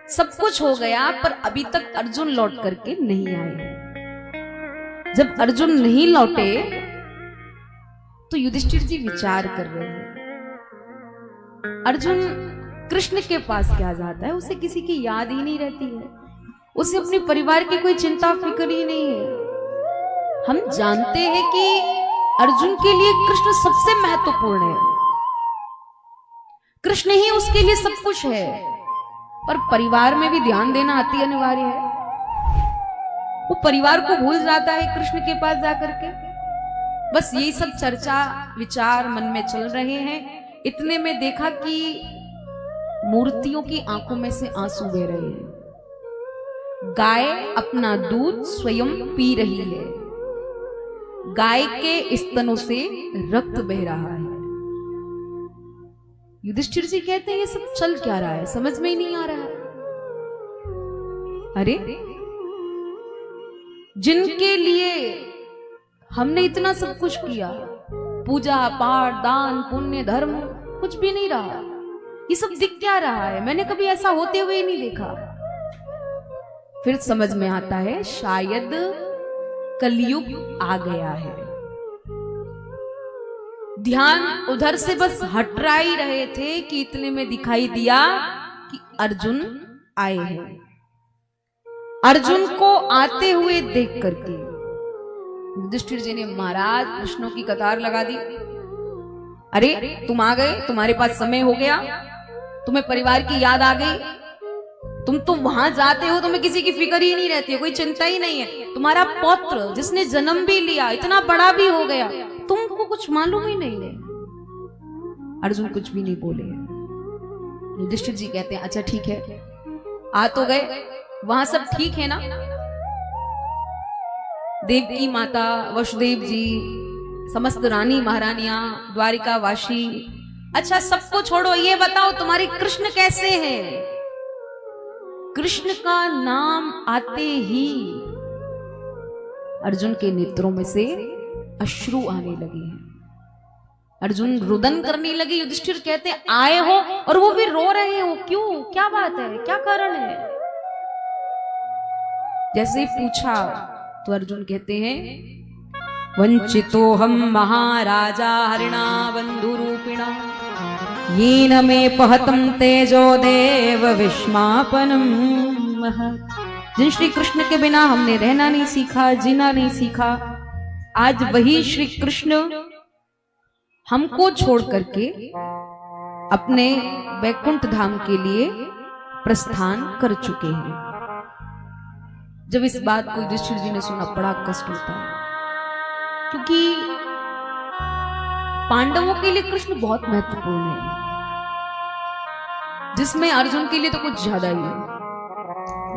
सब कुछ हो गया, पर अभी तक अर्जुन लौट करके नहीं आए। जब अर्जुन नहीं लौटे तो युधिष्ठिर जी विचार कर रहे हैं, अर्जुन कृष्ण के पास क्या जाता है, उसे किसी की याद ही नहीं रहती है, उसे अपने परिवार की कोई चिंता फिक्र ही नहीं है। हम जानते हैं कि अर्जुन के लिए कृष्ण सबसे महत्वपूर्ण है, कृष्ण ही उसके लिए सब कुछ है, पर परिवार में भी ध्यान देना अति अनिवार्य है। वो परिवार को भूल जाता है कृष्ण के पास जाकर के। बस यही सब चर्चा विचार मन में चल रहे हैं। इतने में देखा कि मूर्तियों की आंखों में से आंसू बह रहे हैं। गाय अपना दूध स्वयं पी रही है, गाय के स्तनों से रक्त बह रहा है। युधिष्ठिर जी कहते हैं ये सब चल क्या रहा है, समझ में ही नहीं आ रहा है। अरे जिनके लिए हमने इतना सब कुछ किया, पूजा पाठ दान पुण्य धर्म, कुछ भी नहीं रहा, ये सब दिख क्या रहा है, मैंने कभी ऐसा होते हुए नहीं देखा। फिर समझ में आता है शायद कलयुग आ गया है। ध्यान उधर से बस हटरा ही रहे थे कि इतने में दिखाई दिया कि अर्जुन आए हैं। अर्जुन को आते हुए देख करके युधिष्ठिर जी ने महाराज कृष्णों की कतार लगा दी। अरे तुम आ गए, तुम्हारे पास समय हो गया, तुम्हें परिवार की याद आ गई, तुम तो वहां जाते हो, तुम्हें किसी की फिक्र ही नहीं रहती है, कोई चिंता ही नहीं है। तुम्हारा पौत्र जिसने जन्म भी लिया, इतना बड़ा भी हो गया, तुमको कुछ मालूम ही नहीं है। अर्जुन कुछ भी नहीं बोले। युधिष्ठिर जी कहते हैं अच्छा ठीक है, आ तो गए, वहां सब ठीक है ना? देवकी माता, वसुदेव जी, समस्त रानी महारानियां, द्वारिका वासी, अच्छा सबको छोड़ो, ये बताओ तुम्हारे कृष्ण कैसे हैं? कृष्ण का नाम आते ही अर्जुन के नेत्रों में से अश्रु आने लगे हैं। अर्जुन रुदन करने लगे। युधिष्ठिर कहते आए हो और वो भी रो रहे हो, क्यों, क्या बात है, क्या कारण है? जैसे ही पूछा तो अर्जुन कहते हैं वंचितो हम महाराजा हरिणा बंधु रूपिणा येन मे पहतम तेजो देव विस्मापनम। जिन श्री कृष्ण के बिना हमने रहना नहीं सीखा, जीना नहीं सीखा, आज वही श्री कृष्ण हमको छोड़ करके अपने वैकुंठ धाम के लिए प्रस्थान कर चुके हैं। जब इस बात को युधिष्ठिर जी ने सुना बड़ा कष्ट होता है, क्योंकि पांडवों के लिए कृष्ण बहुत महत्वपूर्ण है, जिसमें अर्जुन के लिए तो कुछ ज्यादा ही है।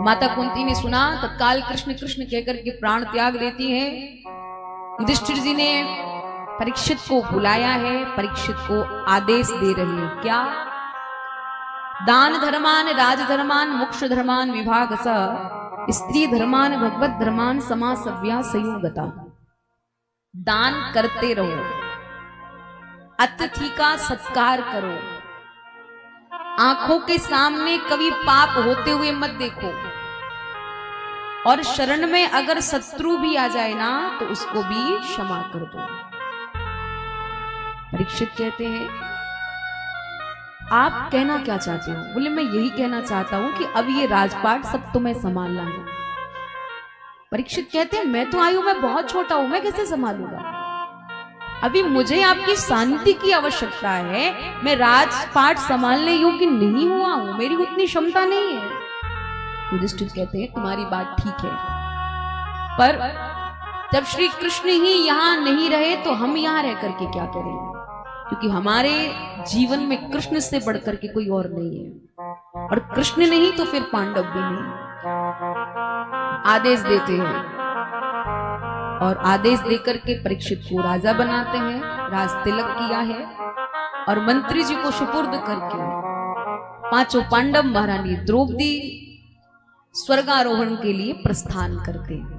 माता कुंती ने सुना, तत्काल कृष्ण कृष्ण कहकर के प्राण त्याग देती है। युधिष्ठिर जी ने परीक्षित को बुलाया है, परीक्षित को आदेश दे रहे हैं क्या? दान धर्मान राजधर्मान मोक्ष धर्मान विभाग स स्त्री धर्मान भगवत धर्मान समासव्या संयुगता। दान करते रहो, अतिथि का सत्कार करो, आंखों के सामने कभी पाप होते हुए मत देखो, और शरण में अगर शत्रु भी आ जाए ना तो उसको भी क्षमा कर दो। परीक्षित कहते हैं आप कहना क्या चाहते हो? बोले मैं यही कहना चाहता हूं कि अब ये राजपाट सब तुम्हें संभालना है। परीक्षित कहते हैं मैं तो आयु में बहुत छोटा हूं, मैं कैसे संभालूंगा? अभी मुझे आपकी शांति की आवश्यकता है, मैं राजपाट संभालने योग्य नहीं हुआ हूं, मेरी उतनी क्षमता नहीं है। युधिष्ठिर कहते हैं तुम्हारी बात ठीक है, पर जब श्री कृष्ण ही यहां नहीं रहे तो हम यहां रह करके क्या करेंगे? क्योंकि हमारे जीवन में कृष्ण से बढ़कर के कोई और नहीं है, और कृष्ण नहीं तो फिर पांडव भी नहीं। आदेश देते हैं और आदेश देकर के परीक्षित को राजा बनाते हैं, राज तिलक किया है, और मंत्री जी को सुपुर्द करके पांचों पांडव महारानी द्रौपदी स्वर्गारोहण के लिए प्रस्थान करते हैं।